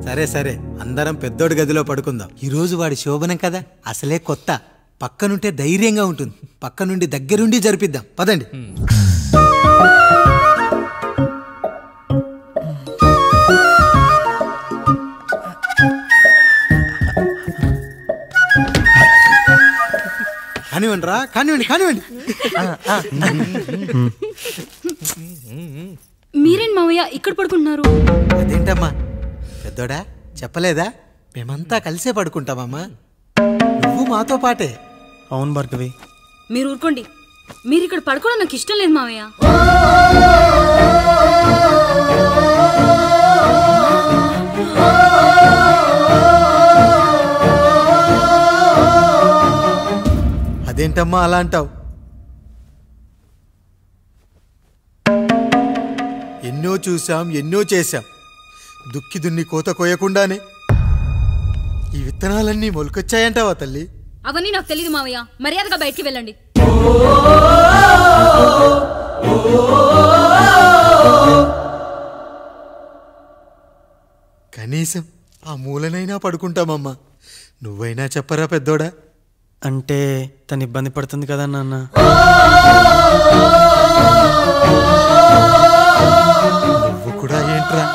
సరే సరే, అందరం పెద్దోడి గదిలో పడుకుందాం. ఈరోజు వాడి శోభనం కదా, అసలే కొత్త. పక్కనుంటే ధైర్యంగా ఉంటుంది. పక్క నుండి దగ్గరుండి జరిపిద్దాం. పదండి. కానివ్వండి రా, కానివ్వండి కానివ్వండి. మీరేంటి మావయ్య ఇక్కడ పడుకుంటున్నారు? అదేంటమ్మా పెద్దోడా, చెప్పలేదా? మేమంతా కలిసే పడుకుంటామమ్మా. నువ్వు మాతో పాటే. అవును భార్గవి. మీరు ఊరుకోండి. మీరు ఇక్కడ పడుకోవడం నాకు ఇష్టం లేదు మావయ్య. అదేంటమ్మా అలా అంటావు? ఎన్నో చూసాం, ఎన్నో చేశాం. దుక్కి దున్ని కోత కోయకుండానే ఈ విత్తనాలన్నీ మొలకొచ్చాయంటావా తల్లి? అవన్నీ నాకు తెలియదు మావయ్య. మర్యాదగా బయటికి వెళ్ళండి. కనీసం ఆ మూలనైనా పడుకుంటామమ్మా. నువ్వైనా చెప్పరా పెద్దోడా? అంటే తను ఇబ్బంది పడుతుంది కదా నాన్న. నువ్వు కూడా ఏంట్రా,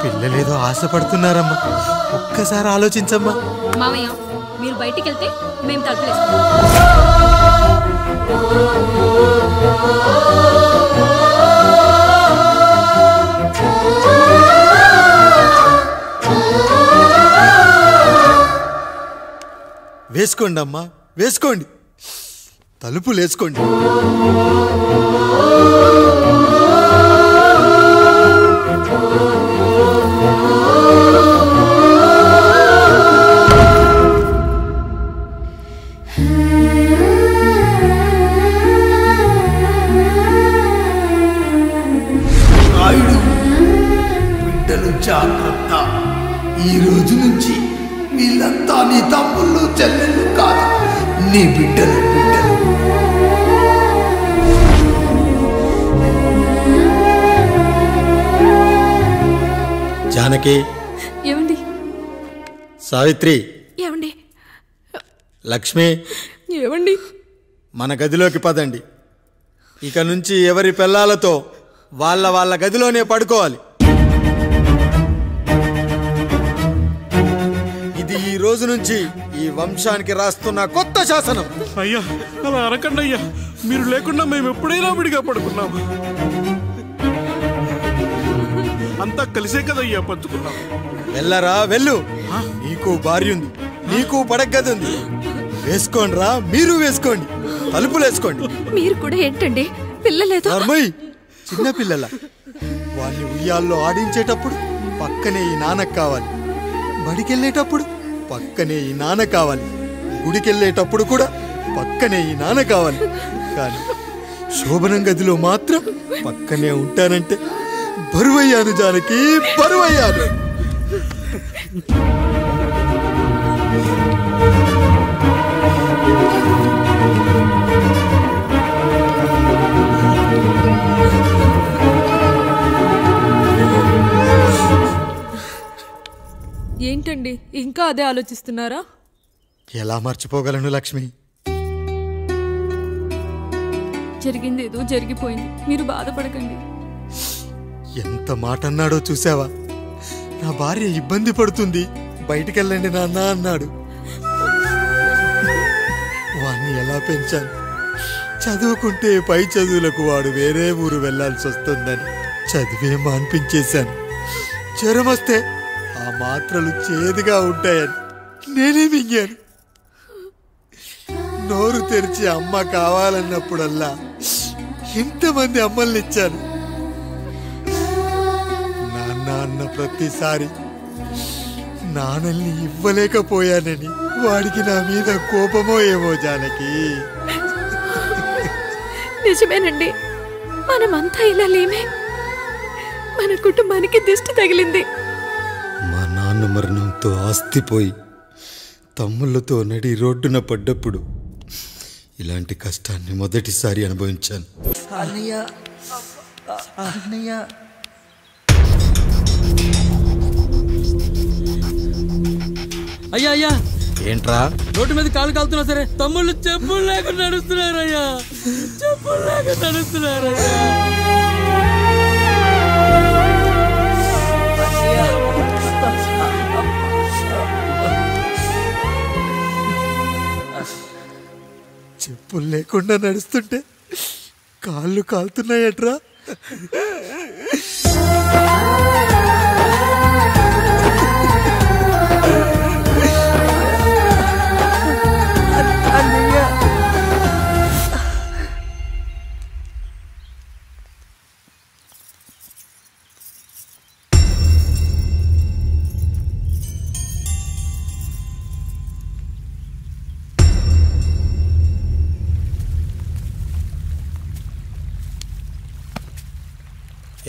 పిల్లలేదో ఆశపడుతున్నారమ్మా. ఒక్కసారి ఆలోచించమ్మా. మావయ్య మీరు బయటికి వెళ్తే మేము తలుపులేస్తాం. వేసుకోండి అమ్మా, వేసుకోండి. తలుపులు వేసుకోండి. బిడ్డలు జాగ్రత్త. ఈ రోజు నుంచి వీళ్ళంతా నీ తమ్ముళ్ళు చెల్లెళ్ళు కాదు, నీ బిడ్డలు. జానకి, ఏమండి? సావిత్రి, ఏమండి? లక్ష్మి, ఏమండి? మన గదిలోకి పదండి. ఇక నుంచి ఎవరి పిల్లలతో వాళ్ళ గదిలోనే పడుకోవాలి. ఇది ఈ రోజు నుంచి ఈ వంశానికి రాస్తున్న కొత్త శాసనం. అయ్యా అలా అనకండి అయ్యా. మీరు లేకుండా మేము ఎప్పుడైనా విడిగా పడుకున్నాం. అంతా కలిసే కదయ్యా పంచుకున్నాం. వెళ్ళరా వెళ్ళు. నీకు భార్య ఉంది, నీకు పడగది ఉంది. వేసుకోండి రా, మీరు వేసుకోండి. తలుపులు వేసుకోండి. మీరు కూడా ఏంటండి పిల్లలేదు? చిన్న పిల్లల వాళ్ళని ఉయ్యాల్లో ఆడించేటప్పుడు పక్కనే ఈ నాన్నకు కావాలి. బడికెళ్ళేటప్పుడు పక్కనే ఈ నాన్న కావాలి. గుడికెళ్ళేటప్పుడు కూడా పక్కనే ఈ నాన్న కావాలి. కానీ శోభనం గదిలో మాత్రం పక్కనే ఉంటానంటే బరువయ్యాను జానకి, బరువయ్యాను. ఏంటండి ఇంకా అదే ఆలోచిస్తున్నారా? ఎలా మర్చిపోగలను లక్ష్మి? జరిగింది ఏదో జరిగిపోయింది, మీరు బాధపడకండి. ఎంత మాట అన్నాడో చూసావా? నా భార్య ఇబ్బంది పడుతుంది, బయటికెళ్ళండి నాన్న అన్నాడు. వాణ్ణి ఎలా పెంచాను? చదువుకుంటే పై చదువులకు వాడు వేరే ఊరు వెళ్లాల్సి వస్తుందని చదివే మాన్పించేశాను. జ్వరం వస్తే ఆ మాత్రలు చేదుగా ఉంటాయని నేనే మింగాను. నోరు తెరిచి అమ్మ కావాలన్నప్పుడల్లా ఎంతమంది అమ్మల్ని ఇచ్చాను. నాన్న అన్న ప్రతిసారి నాన్నల్ని ఇవ్వలేకపోయానని వాడికి నా మీద కోపమో ఏమో జానకి. నిజమేనండి, మనమంతా ఇలా లేమే. మన కుటుంబానికి దిష్టి తగిలింది. మా నాన్న మరణంతో ఆస్తిపోయి తమ్ముళ్ళతో నడి రోడ్డున పడ్డప్పుడు ఇలాంటి కష్టాన్ని మొదటిసారి అనుభవించాను. అన్నయ్య, అన్నయ్య. అయ్యా అయ్యా ఏంట్రా? రోడ్డు మీద కాలు కాలుతున్నా సరే తమ్ముళ్ళు చెప్పులు లేకుండా నడుస్తున్నారయ్యా, చెప్పులు లేకుండా నడుస్తున్నారయ్యా. చెప్పులు లేకుండా నడుస్తుంటే కాళ్ళు కాలుతున్నాయట్రా.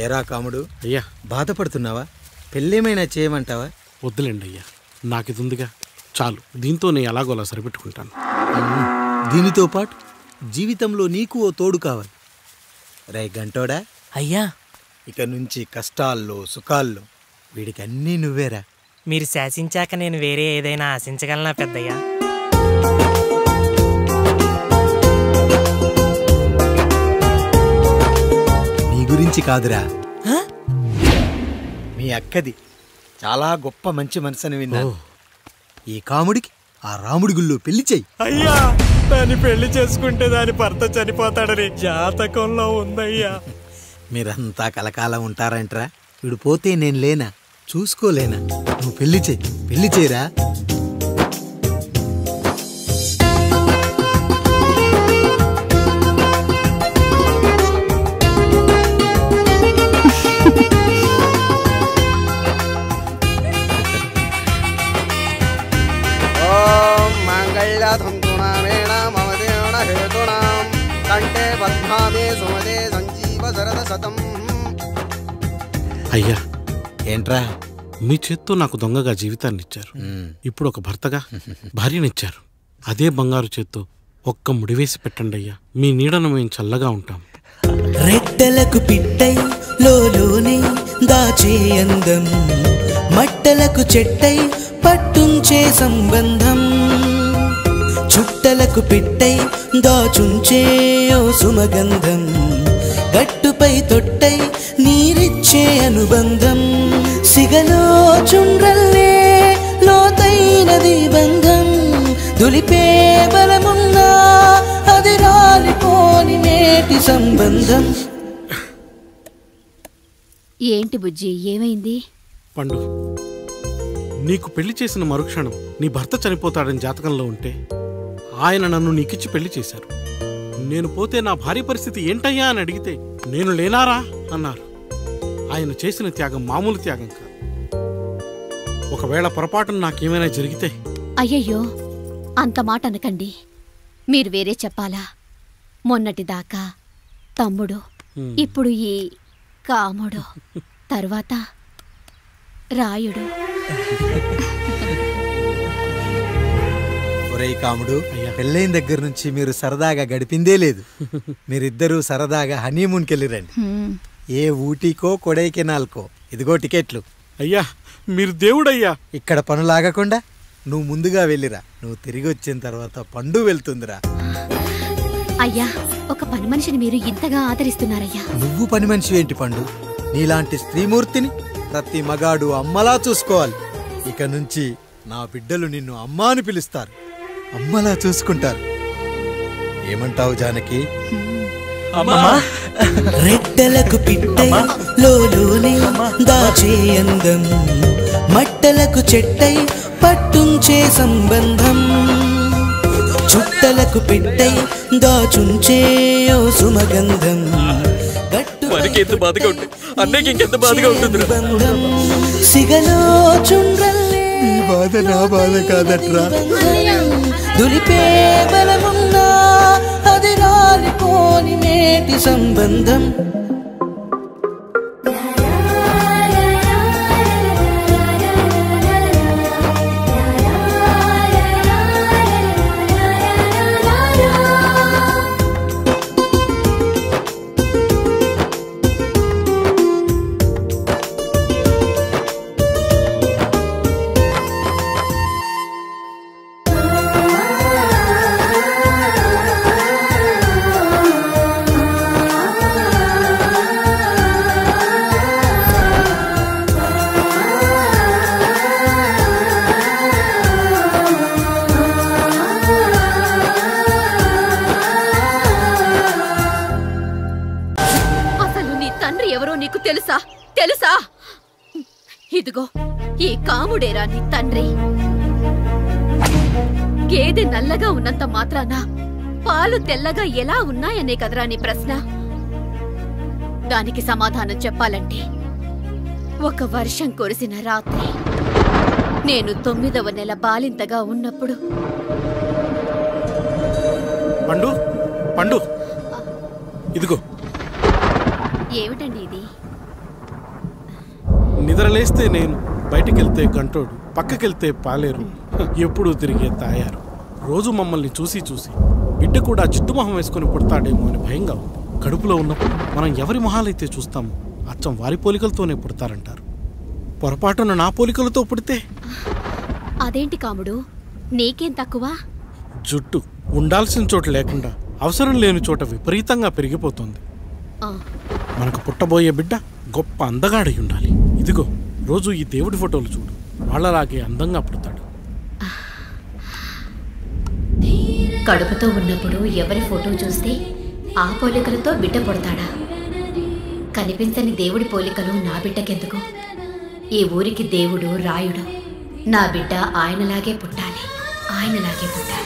ఏరా కాముడు, అయ్యా బాధపడుతున్నావా? పెళ్ళేమైనా చేయమంటావా? వద్దులేండి అయ్యా, నాకు ఇది ఉందిగా చాలు, దీంతో నేను ఎలాగోలా సరిపెట్టుకుంటాను. దీనితో పాటు జీవితంలో నీకు ఓ తోడు కావాలి. రే గంటోడా అయ్యా, ఇక నుంచి కష్టాల్లో సుఖాల్లో వీడికి అన్నీ నువ్వేరా. మీరు శాసించాక నేను వేరే ఏదైనా ఆశించగలనా పెద్దయ్యా? నీ గురించి కాదురా, మీ అక్కది చాలా గొప్ప మంచి మనసుని విన్నాను. ఈ కాముడికి ఆ రాముడి గుళ్ళో పెళ్లి చెయ్యి. అయ్యా, దాన్ని పెళ్లి చేసుకుంటే దాని భర్త చనిపోతాడని జాతకంలో ఉందయ్యా. మీరంతా కలకాలం ఉంటారంట్రా. వీడు పోతే నేను లేనా, చూసుకోలేనా? నువ్వు పెళ్లి చెయ్యి, పెళ్లి చేయరా. అయ్యా, ఏంట్రా? మీ చేత్తో నాకు దొంగగా జీవితాన్ని ఇచ్చారు, ఇప్పుడు ఒక భర్తగా భార్యనిచ్చారు. అదే బంగారు చేత్తో ఒక్క ముడివేసి పెట్టండి అయ్యా, మీ నీడను మేము చల్లగా ఉంటాం. రెట్టలకు పిట్టై లోలోనే దాచే అందం, మట్టలకు చెట్టై పట్టుంచే సంబంధం, చుట్టలకు పెట్టై దాచుంచే ఓ సుమగంధం, గట్టుపై తొట్టై నీరిచ్చే అనుబంధం, సిగలో చుండ్రల్లే లోతైనది బంధం, దులిపే బలమున్నా అది రాలిపోని నేటి సంబంధం. ఏంటి బుజ్జి, ఏమైంది? పండు, నీకు పెళ్లి చేసిన మరుక్షణం నీ భర్త చనిపోతాడని జాతకంలో ఉంటే ఆయన నన్ను నీకిచ్చి పెళ్లి చేశారు. నేను పోతే నా భార్య పరిస్థితి ఏంటయ్యా అని అడిగితే నేను లేనారా అన్నారు. ఆయన చేసిన త్యాగం మామూలు త్యాగం కాదు. ఒకవేళ పొరపాటున నాకేమైనా జరిగితే? అయ్యయ్యో, అంత మాట అనకండి. మీరు వేరే చెప్పాలా? మొన్నటిదాకా తమ్ముడు, ఇప్పుడు ఈ కాముడు, తర్వాత రాయుడు. ఒరేయ్ కాముడు, పెళ్ళైన దగ్గర నుంచి మీరు సరదాగా గడిపిందే లేదు. మీరిద్దరూ సరదాగా హనీమూన్కి వెళ్ళిరండి. ఏ ఊటీకో కొడైకెనాల్కో. ఇదిగో టికెట్లు. అయ్యా, మీరు దేవుడయ్యా. ఇక్కడ పనులాగకుండా నువ్వు ముందుగా వెళ్ళిరా. నువ్వు తిరిగి వచ్చిన తర్వాత పండు వెళ్తుందిరా. అయ్యా, ఒక పని మనిషిని మీరు ఇంతగా ఆదరిస్తున్నారయ్యా. నువ్వు పని మనిషి ఏంటి పండు? నీలాంటి స్త్రీమూర్తిని ప్రతి మగాడు అమ్మలా చూసుకోవాలి. ఇక నుంచి నా బిడ్డలు నిన్ను అమ్మా అని పిలుస్తారు, అమ్మలా చూసుకుంటారు. ఏమంటావు జానకి? రెట్టలకు పిట్టై లోలోనే దాచే అందం, మట్టలకు చెట్టై పట్టుంచే సంబంధం, చుట్టలకు పెట్టై దాచుంచే ఓ సుమగంధం, మనకెంత బాధగా ఉంటుంది, అన్నయ్యకి ఇంకెంత బాధగా ఉంటుంది. సిగలో చుండ్రల్లే ఈ బాధ నా బాధ కాదట్రా. దులిపే బలమున్నా అది రాలిపోని నేటి సంబంధం. ఇదిగో ఈ కాముడేరా నీ తండ్రి. గేదె నల్లగా ఉన్నంత మాత్రాన పాలు తెల్లగా ఎలా ఉన్నాయనే కదరా నీ ప్రశ్న. దానికి సమాధానం చెప్పాలంటే ఒక వర్షం కురిసిన రాత్రి నేను 9వ నెల బాలింతగా ఉన్నప్పుడు. పండు పండు ఇదిగో. ఏమిటండి ఇది? నిద్రలేస్తే నేను, బయటికెళ్తే గంటోడు, పక్కకెళ్తే పాలేరు, ఎప్పుడూ తిరిగే తాయారు. రోజు మమ్మల్ని చూసి చూసి బిడ్డ కూడా చిట్టుమొహం వేసుకుని పుడతాడేమో అని భయంగా ఉంది. కడుపులో ఉన్నప్పుడు మనం ఎవరి మొహాలైతే చూస్తామో అచ్చం వారి పోలికలతోనే పుడతారంటారు. పొరపాటున నా పోలికలతో పుడితే? అదేంటి కాముడు, నీకేం తక్కువ? జుట్టు ఉండాల్సిన చోట లేకుండా అవసరం లేని చోట విపరీతంగా పెరిగిపోతుంది. మనకు పుట్టబోయే బిడ్డ గొప్ప అందగాడై ఉండాలి. ఇదిగో రోజు ఈ దేవుడి ఫోటోలు చూడు, వాళ్ళలాగే అందంగా పుడతాడు. కడుపుతో ఉన్నప్పుడు ఎవరి ఫోటో చూస్తే ఆ పోలికలతో బిడ్డ పుడతాడా? కనిపించని దేవుడి పోలికలు నా బిడ్డకెందుకు? ఈ ఊరికి దేవుడు రాయుడు. నా బిడ్డ ఆయనలాగే పుట్టాలి, ఆయనలాగే పుట్టాలి.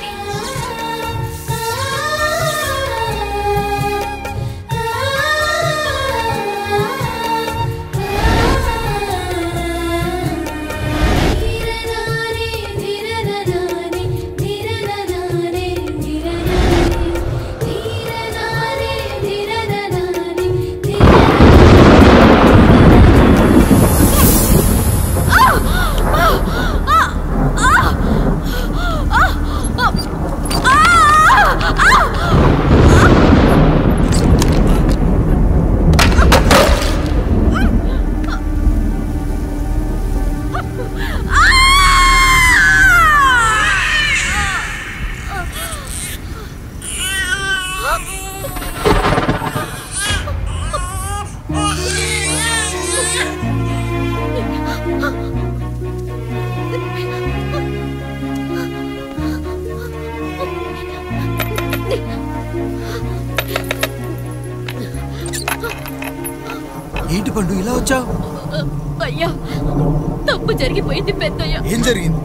ఏంటి పండు ఇలా వచ్చావు? అయ్యా, తప్పు జరిగిపోయింది పెద్దయ్యా. ఏం జరిగింది?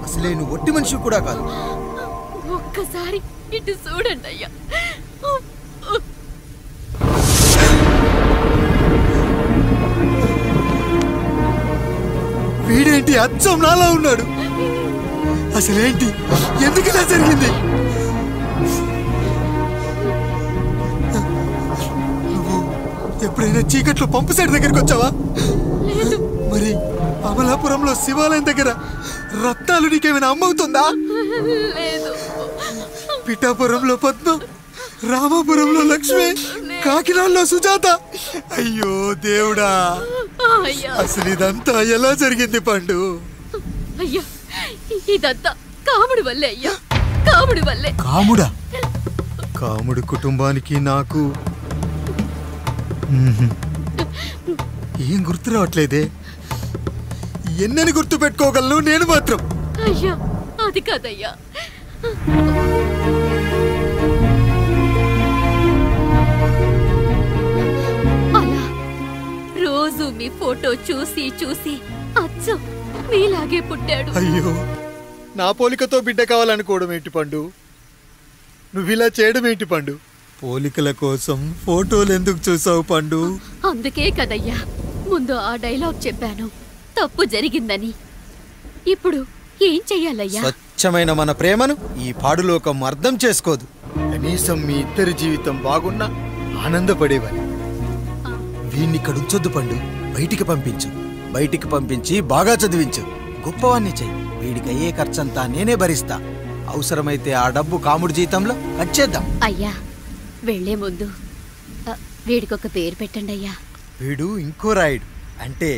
అసలే నువ్వు ఒట్టి మనిషి కూడా కాదు. ఒక్కసారి ఇటు చూడండి అయ్యా. వీడేంటి అచ్చం నాలా ఉన్నాడు? అసలేంటి, ఎందుకు ఇలా జరిగింది? నువ్వు ఎప్పుడైనా చీకట్లో పంపు సైడ్ దగ్గరికి వచ్చావా? మరి అమలాపురంలో శివాలయం దగ్గర రత్నాలు నీకేమైనా అమ్మవుతుందా? పిఠాపురంలో పద్మ, రామాపురంలో లక్ష్మి, కాకినాడలో సుజాత. అయ్యో దేవుడా, అసలు ఇదంతా ఎలా జరిగింది పండు? అయ్యా, ఇదంతా కాముడి వల్లే అయ్యా, కాముడి వల్లే. కాముడా? కాముడు కుటుంబానికి నాకు ఏం గుర్తు రావట్లేదే. ఎన్నని గుర్తు పెట్టుకోగలను నేను మాత్రం? అయ్యా, అది కాదయ్యా. అలా రోజు మీ ఫోటో చూసి చూసి అచ్చం మీలాగే పుట్టాడు. అయ్యో, నా పోలికతో బిడ్డ కావాలనుకోవడం ఏంటి పండు? నువ్విలా చేయడం ఏంటి పండు? పోలికల కోసం ఫోటోలు ఎందుకు చూసావు పండు? అందుకే కదయ్యా ముందు ఆ డైలాగ్ చెప్పాను, తప్పు జరిగిందని. ఇప్పుడు ఏం చెయ్యాలయ్యా? స్వచ్ఛమైన మన ప్రేమను ఈ పాడులోకం అర్థం చేసుకోదు. కనీసం మీ ఇద్దరి జీవితం బాగున్నా ఆనందపడేవాని. వీణ్ణి ఇక్కడ ఉంచొద్దు పండు, బయటికి పంపించు. బయటికి పంపించి బాగా చదివించు, గొప్పవాణ్ణి చెయ్యి. వీడికి అయ్యే ఖర్చంతా నేనే భరిస్తా. అవసరమైతే ఆ డబ్బు కాముడి జీతంలో కట్ చేద్దాం. అయ్యా, వెళ్లే ముందు వీడికొక పేరు పెట్టండి అయ్యా. వీడు ఇంకో రాయుడు, అంటే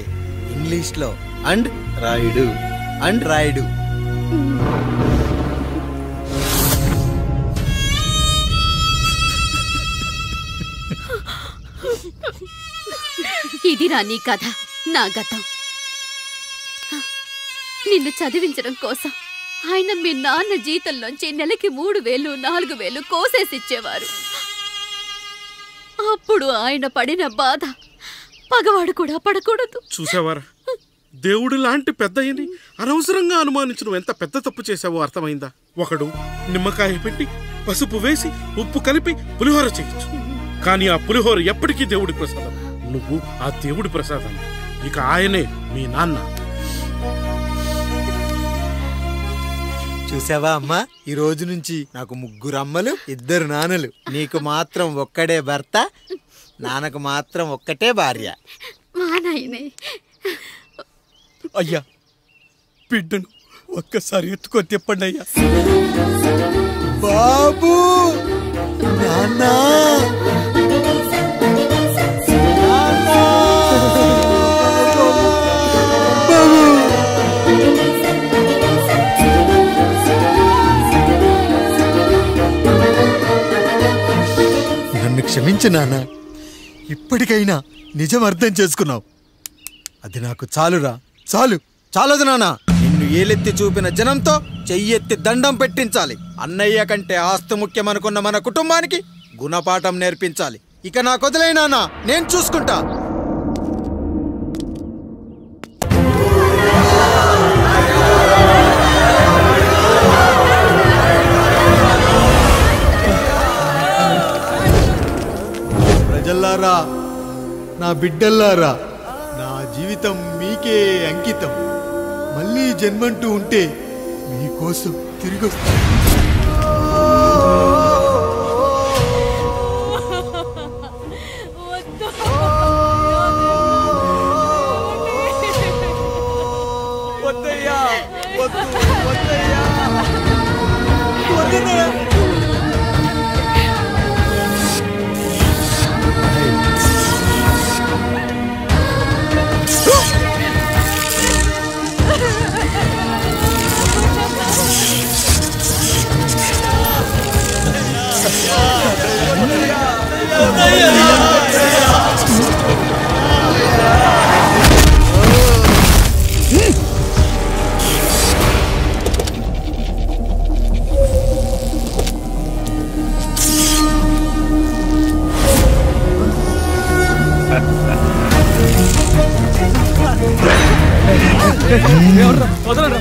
ఇంగ్లీష్లో అండ్ రాయుడు, అండ్ రాయుడు. ఇది రా నీ కథ, నా గతం. నిన్ను చదివించడం కోసం ఆయన మీ నాన్న జీతంలోంచి నెలకి 3000, 4000 కోసేసిచ్చేవారు. అప్పుడు ఆయన పడిన బాధ పగవాడు కూడా పడకూడదు. చూసావారా, దేవుడు లాంటి పెద్దయ్యని అనవసరంగా అనుమానించడం ఎంత పెద్ద తప్పు చేశావో అర్థమైందా? ఒకడు నిమ్మకాయ పెట్టి పసుపు వేసి ఉప్పు కలిపి పులిహోర చేయొచ్చు, కానీ ఆ పులిహోర ఎప్పటికీ దేవుడి ప్రసాదం. నువ్వు ఆ దేవుడి ప్రసాదం. ఇక ఆయనే మీ నాన్న. చూసావా అమ్మా, ఈ రోజు నుంచి నాకు 3 అమ్మలు 2 నాన్నలు. నీకు మాత్రం ఒక్కడే భర్త, నాన్నకు మాత్రం ఒక్కటే భార్య. మా నాయనే. అయ్యా, బిడ్డను ఒక్కసారి ఎత్తుకొని తిప్పండి అయ్యా. బాబు, నాన్న, నన్ను క్షమించు నాన్న. ఇప్పటికైనా నిజం అర్థం చేసుకున్నావు. అది నాకు చాలురా, చాలు. చాలదు నాన్న, నిన్ను ఏలెత్తి చూపిన జనంతో చెయ్యెత్తి దండం పెట్టించాలి. అన్నయ్య కంటే ఆస్తి ముఖ్యమనుకున్న మన కుటుంబానికి గుణపాఠం నేర్పించాలి. ఇక నాకు వదిలేయ్ నాన్న, నేను చూసుకుంటా. ప్రజల్లారా, నా బిడ్డల్లారా, నా జీవితం మీకే అంకితం. మళ్ళీ జన్మంటూ ఉంటే మీకోసం తిరిగి వస్తాను. వద్దయ్యా, వద్దు, వద్దయ్యా, వద్దయ్యా. వదలరా.